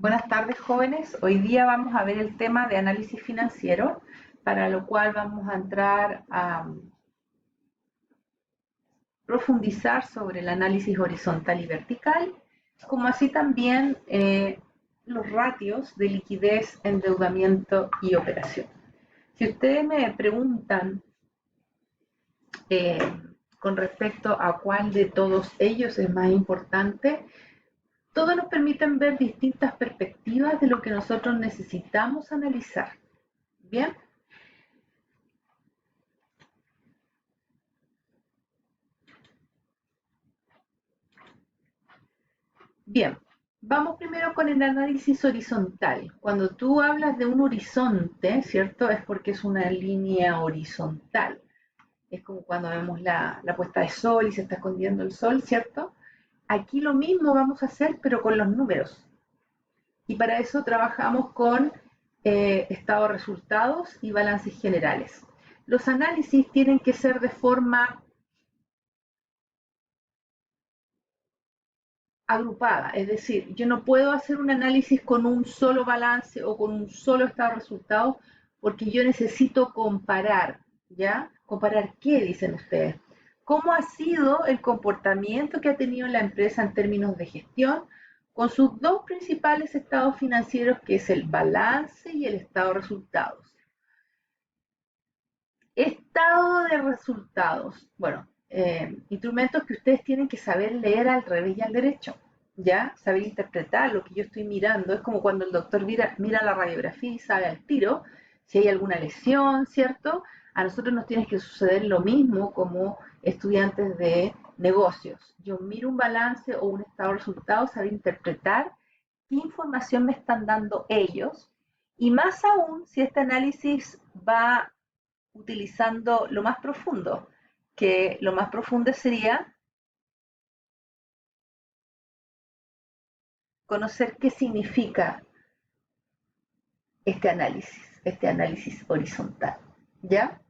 Buenas tardes, jóvenes. Hoy día vamos a ver el tema de análisis financiero, para lo cual vamos a entrar a profundizar sobre el análisis horizontal y vertical, como así también los ratios de liquidez, endeudamiento y operación. Si ustedes me preguntan eh, con respecto a cuál de todos ellos es más importante, todos nos permiten ver distintas perspectivas de lo que nosotros necesitamos analizar. Bien, bien. Vamos primero con el análisis horizontal. Cuando tú hablas de un horizonte, ¿cierto? Es porque es una línea horizontal. Es como cuando vemos la puesta de sol y se está escondiendo el sol, ¿cierto? Aquí lo mismo vamos a hacer, pero con los números. Y para eso trabajamos con estado de resultados y balances generales. Los análisis tienen que ser de forma agrupada, es decir, yo no puedo hacer un análisis con un solo balance o con un solo estado de resultados porque yo necesito comparar, ¿ya? ¿Comparar qué, dicen ustedes? ¿Cómo ha sido el comportamiento que ha tenido la empresa en términos de gestión con sus dos principales estados financieros, que es el balance y el estado de resultados? Estado de resultados. Bueno, instrumentos que ustedes tienen que saber leer al revés y al derecho, ¿ya? Saber interpretar lo que yo estoy mirando. Es como cuando el doctor mira la radiografía y sabe al tiro si hay alguna lesión, ¿cierto? A nosotros nos tiene que suceder lo mismo como estudiantes de negocios. Yo miro un balance o un estado de resultados, saber interpretar qué información me están dando ellos, y más aún si este análisis va utilizando lo más profundo, que lo más profundo sería conocer qué significa este análisis horizontal, ¿ya?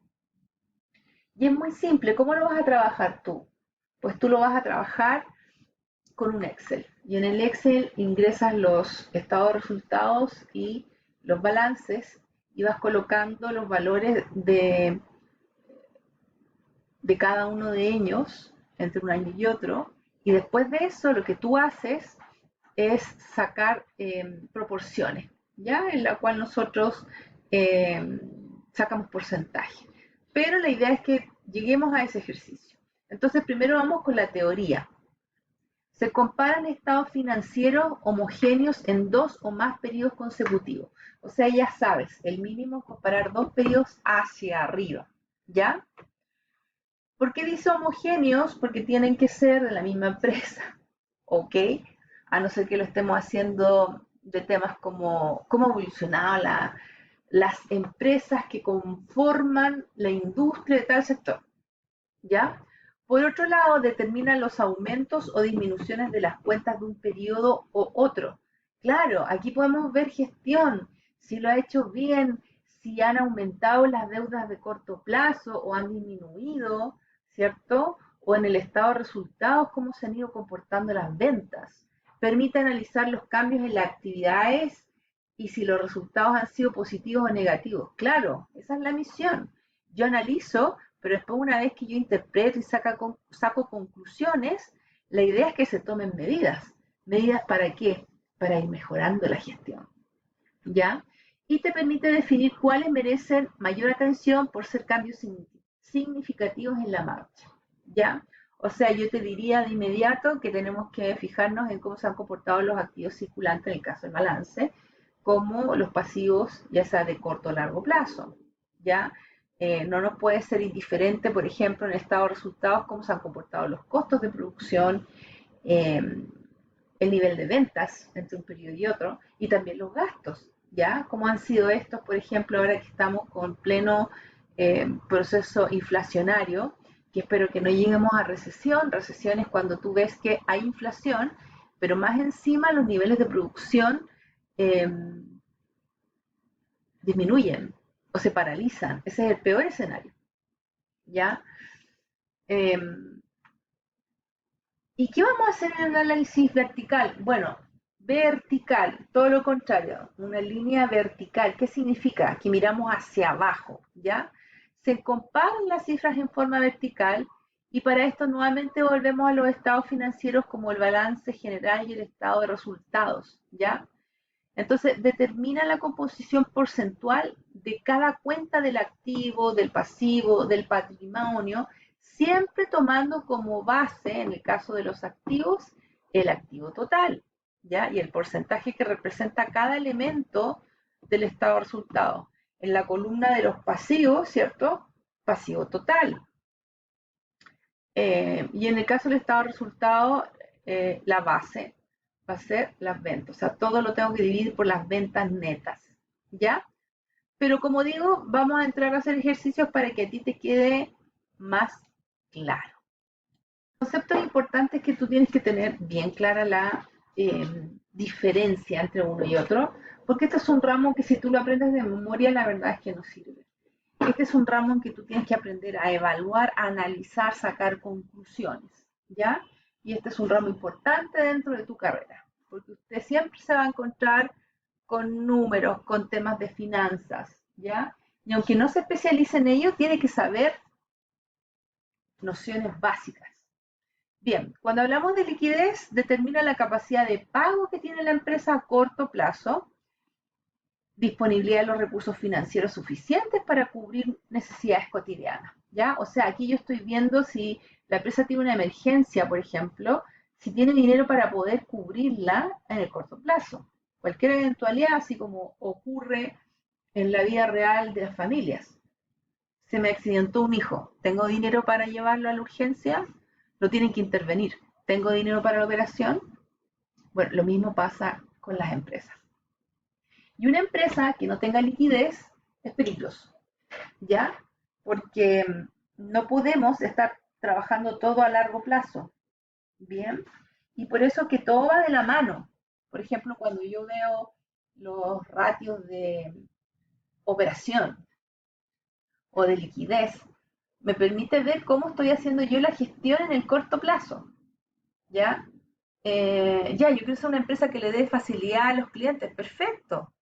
Y es muy simple. ¿Cómo lo vas a trabajar tú? Pues tú lo vas a trabajar con un Excel. Y en el Excel ingresas los estados de resultados y los balances y vas colocando los valores de cada uno de ellos entre un año y otro. Y después de eso lo que tú haces es sacar proporciones, ¿ya? En la cual nosotros eh, sacamos porcentaje. Pero la idea es que lleguemos a ese ejercicio. Entonces, primero vamos con la teoría. Se comparan estados financieros homogéneos en dos o más periodos consecutivos. O sea, ya sabes, el mínimo es comparar dos periodos hacia arriba, ¿ya? ¿Por qué dice homogéneos? Porque tienen que ser de la misma empresa, ¿ok? A no ser que lo estemos haciendo de temas como cómo ha evolucionado las empresas que conforman la industria de tal sector, ¿ya? Por otro lado, determinan los aumentos o disminuciones de las cuentas de un periodo o otro. Claro, aquí podemos ver gestión, si lo ha hecho bien, si han aumentado las deudas de corto plazo o han disminuido, ¿cierto? O en el estado de resultados, cómo se han ido comportando las ventas. Permite analizar los cambios en las actividades y si los resultados han sido positivos o negativos. Claro, esa es la misión. Yo analizo, pero después, una vez que yo interpreto y saco conclusiones, la idea es que se tomen medidas. ¿Medidas para qué? Para ir mejorando la gestión, ¿ya? Y te permite definir cuáles merecen mayor atención por ser cambios significativos en la marcha, ¿ya? O sea, yo te diría de inmediato que tenemos que fijarnos en cómo se han comportado los activos circulantes en el caso del balance, como los pasivos, ya sea de corto o largo plazo, ¿ya? No nos puede ser indiferente, por ejemplo, en el estado de resultados, cómo se han comportado los costos de producción, eh, el nivel de ventas entre un periodo y otro, y también los gastos, ¿ya? ¿Cómo han sido estos, por ejemplo, ahora que estamos con pleno proceso inflacionario, que espero que no lleguemos a recesión? Recesión es cuando tú ves que hay inflación, pero más encima los niveles de producción eh, disminuyen o se paralizan. Ese es el peor escenario, ¿ya? ¿Y qué vamos a hacer en el análisis vertical? Bueno, vertical, todo lo contrario, una línea vertical. ¿Qué significa? Que miramos hacia abajo, ¿ya? Se comparan las cifras en forma vertical y para esto nuevamente volvemos a los estados financieros como el balance general y el estado de resultados, ¿ya? Entonces, determina la composición porcentual de cada cuenta del activo, del pasivo, del patrimonio, siempre tomando como base, en el caso de los activos, el activo total, ¿ya? Y el porcentaje que representa cada elemento del estado de resultado. En la columna de los pasivos, ¿cierto? Pasivo total. Y en el caso del estado de resultado, la base va a ser las ventas. O sea, todo lo tengo que dividir por las ventas netas, ¿ya? Pero como digo, vamos a entrar a hacer ejercicios para que a ti te quede más claro. Conceptos importantes que tú tienes que tener bien clara la diferencia entre uno y otro, porque este es un ramo que si tú lo aprendes de memoria, la verdad es que no sirve. Este es un ramo en que tú tienes que aprender a evaluar, a analizar, sacar conclusiones, ¿ya? Y este es un ramo importante dentro de tu carrera, porque usted siempre se va a encontrar con números, con temas de finanzas, ¿ya? Y aunque no se especialice en ello, tiene que saber nociones básicas. Bien, cuando hablamos de liquidez, determina la capacidad de pago que tiene la empresa a corto plazo, disponibilidad de los recursos financieros suficientes para cubrir necesidades cotidianas, ¿ya? O sea, aquí yo estoy viendo si la empresa tiene una emergencia, por ejemplo, si tiene dinero para poder cubrirla en el corto plazo. Cualquier eventualidad, así como ocurre en la vida real de las familias. Se me accidentó un hijo, ¿tengo dinero para llevarlo a la urgencia? Lo tienen que intervenir. ¿Tengo dinero para la operación? Bueno, lo mismo pasa con las empresas. Y una empresa que no tenga liquidez es peligroso, ¿ya? Porque no podemos estar trabajando todo a largo plazo, ¿bien? Y por eso que todo va de la mano. Por ejemplo, cuando yo veo los ratios de operación o de liquidez, me permite ver cómo estoy haciendo yo la gestión en el corto plazo, ¿ya? Ya, yo quiero ser una empresa que le dé facilidad a los clientes, perfecto.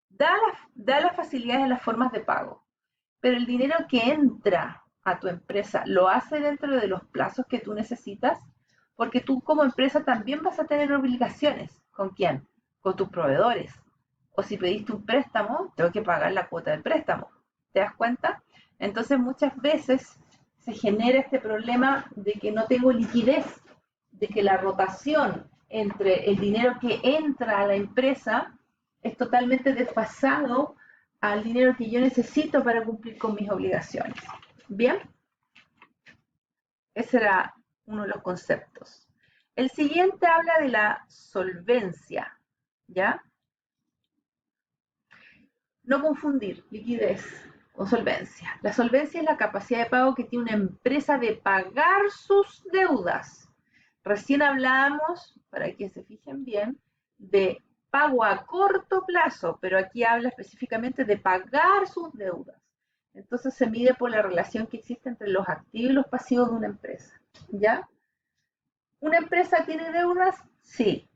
Da las facilidades en las formas de pago, pero el dinero que entra a tu empresa lo hace dentro de los plazos que tú necesitas, porque tú como empresa también vas a tener obligaciones. ¿Con quién? Con tus proveedores. O si pediste un préstamo, tengo que pagar la cuota del préstamo. ¿Te das cuenta? Entonces muchas veces se genera este problema de que no tengo liquidez, de que la rotación entre el dinero que entra a la empresa es totalmente desfasado al dinero que yo necesito para cumplir con mis obligaciones. Bien, ese era uno de los conceptos. El siguiente habla de la solvencia, ¿ya? No confundir liquidez con solvencia. La solvencia es la capacidad de pago que tiene una empresa de pagar sus deudas. Recién hablábamos, para que se fijen bien, de pago a corto plazo, pero aquí habla específicamente de pagar sus deudas. Entonces se mide por la relación que existe entre los activos y los pasivos de una empresa. ¿Ya? ¿Una empresa tiene deudas? Sí.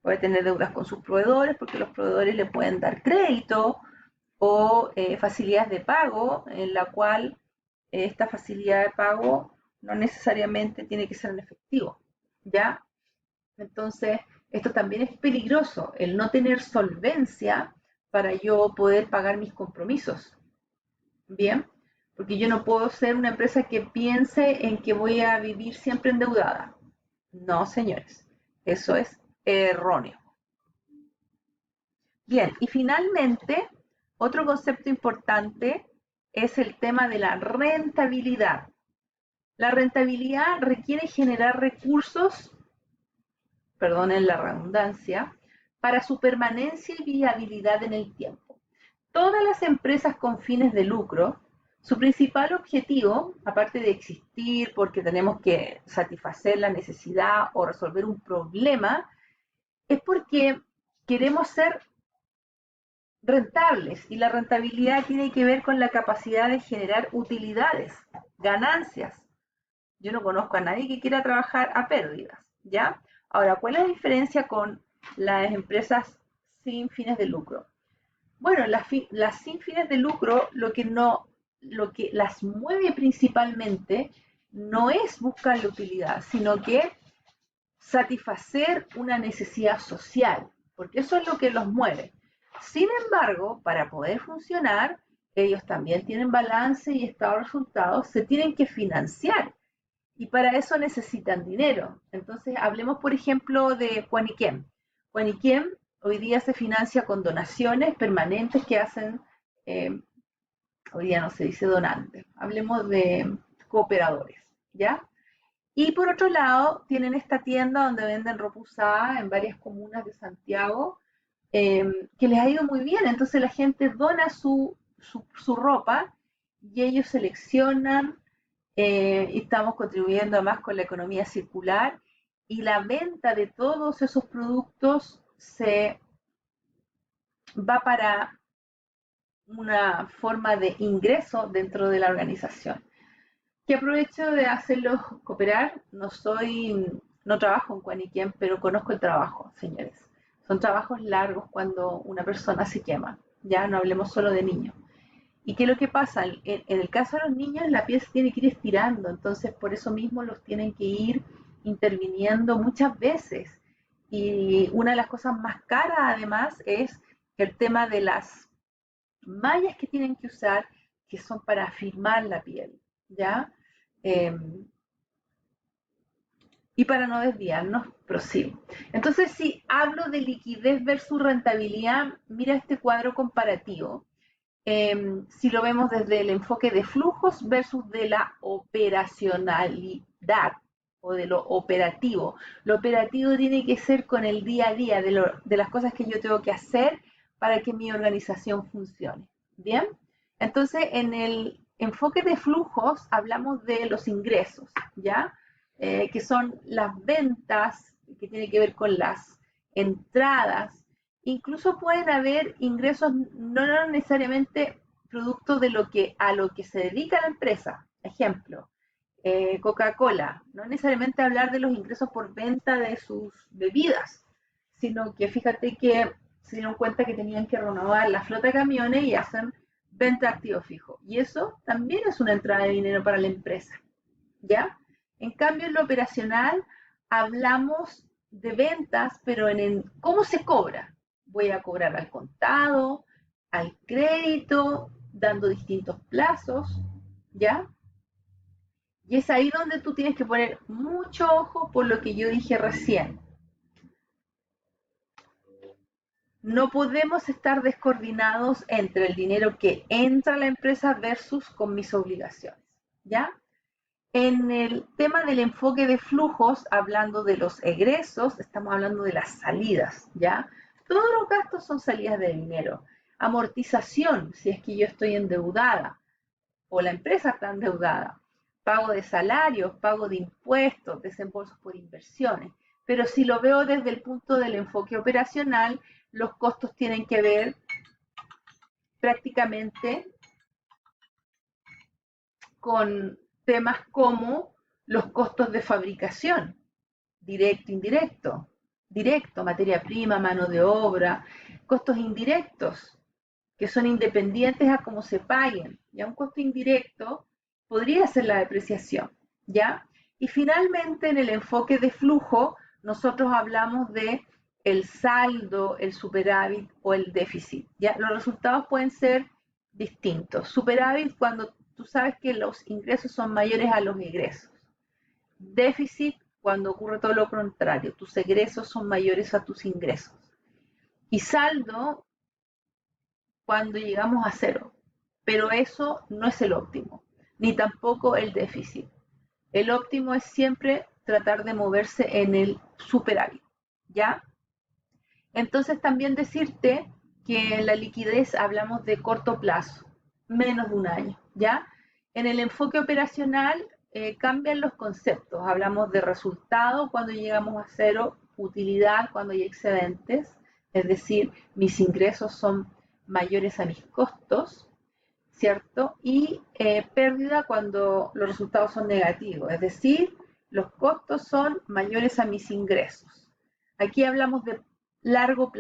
Puede tener deudas con sus proveedores porque los proveedores le pueden dar crédito o facilidades de pago en la cual esta facilidad de pago no necesariamente tiene que ser en efectivo, ¿ya? Entonces, esto también es peligroso, el no tener solvencia para yo poder pagar mis compromisos, ¿bien? Porque yo no puedo ser una empresa que piense en que voy a vivir siempre endeudada. No, señores, eso es erróneo. Bien, y finalmente, otro concepto importante es el tema de la rentabilidad. La rentabilidad requiere generar recursos, perdonen la redundancia, para su permanencia y viabilidad en el tiempo. Todas las empresas con fines de lucro, su principal objetivo, aparte de existir porque tenemos que satisfacer la necesidad o resolver un problema, es porque queremos ser rentables y la rentabilidad tiene que ver con la capacidad de generar utilidades, ganancias. Yo no conozco a nadie que quiera trabajar a pérdidas, ¿ya? Ahora, ¿cuál es la diferencia con las empresas sin fines de lucro. Bueno, las sin fines de lucro, lo que las mueve principalmente no es buscar la utilidad, sino que satisfacer una necesidad social, porque eso es lo que los mueve. Sin embargo, para poder funcionar, ellos también tienen balance y estado de resultados, se tienen que financiar y para eso necesitan dinero. Entonces, hablemos, por ejemplo, de Juaniquem. Juaniquem hoy día se financia con donaciones permanentes que hacen, eh, hoy día no se dice donantes, hablemos de cooperadores, ¿ya? Y por otro lado, tienen esta tienda donde venden ropa usada en varias comunas de Santiago, que les ha ido muy bien. Entonces la gente dona su ropa y ellos seleccionan y estamos contribuyendo además con la economía circular y la venta de todos esos productos se va para una forma de ingreso dentro de la organización. Que aprovecho de hacerlos cooperar. No trabajo en Cuaniquien, pero conozco el trabajo, señores. Son trabajos largos cuando una persona se quema. Ya no hablemos solo de niños. ¿Y qué es lo que pasa? En el caso de los niños, la piel se tiene que ir estirando, entonces por eso mismo los tienen que ir interviniendo muchas veces. Y una de las cosas más caras, además, es el tema de las mallas que tienen que usar, que son para firmar la piel, ¿ya? Eh, y para no desviarnos, prosigo. Entonces, si hablo de liquidez versus rentabilidad, mira este cuadro comparativo. Si lo vemos desde el enfoque de flujos versus de la operacionalidad o de lo operativo. Lo operativo tiene que ser con el día a día de las cosas que yo tengo que hacer para que mi organización funcione. ¿Bien? Entonces, en el enfoque de flujos hablamos de los ingresos, ¿ya? Que son las ventas, que tiene que ver con las entradas. Incluso pueden haber ingresos no necesariamente producto de a lo que se dedica la empresa. Ejemplo, Coca-Cola, no necesariamente hablar de los ingresos por venta de sus bebidas, sino que fíjate que se dieron cuenta que tenían que renovar la flota de camiones y hacen venta de activo fijo. Y eso también es una entrada de dinero para la empresa, ¿ya? En cambio, en lo operacional hablamos de ventas, pero cómo se cobra. Voy a cobrar al contado, al crédito, dando distintos plazos, ¿ya? Y es ahí donde tú tienes que poner mucho ojo por lo que yo dije recién. No podemos estar descoordinados entre el dinero que entra a la empresa versus con mis obligaciones, ¿ya? En el tema del enfoque de flujos, hablando de los egresos, estamos hablando de las salidas, ¿ya? Todos los gastos son salidas de dinero. Amortización, si es que yo estoy endeudada o la empresa está endeudada. Pago de salarios, pago de impuestos, desembolsos por inversiones. Pero si lo veo desde el punto del enfoque operacional, los costos tienen que ver prácticamente con temas como los costos de fabricación, directo, indirecto, directo, materia prima, mano de obra, costos indirectos, que son independientes a cómo se paguen. Ya un costo indirecto podría ser la depreciación, ¿ya? Y finalmente en el enfoque de flujo, nosotros hablamos de el saldo, el superávit o el déficit, ¿ya? Los resultados pueden ser distintos. Superávit cuando tú sabes que los ingresos son mayores a los egresos. Déficit cuando ocurre todo lo contrario, tus egresos son mayores a tus ingresos. Y saldo cuando llegamos a cero. Pero eso no es el óptimo, ni tampoco el déficit. El óptimo es siempre tratar de moverse en el superávit, ¿ya? Entonces también decirte que en la liquidez hablamos de corto plazo, menos de un año, ¿ya? En el enfoque operacional cambian los conceptos, hablamos de resultado cuando llegamos a cero, utilidad cuando hay excedentes, es decir, mis ingresos son mayores a mis costos, ¿cierto? Y pérdida cuando los resultados son negativos, es decir, los costos son mayores a mis ingresos. Aquí hablamos de largo plazo.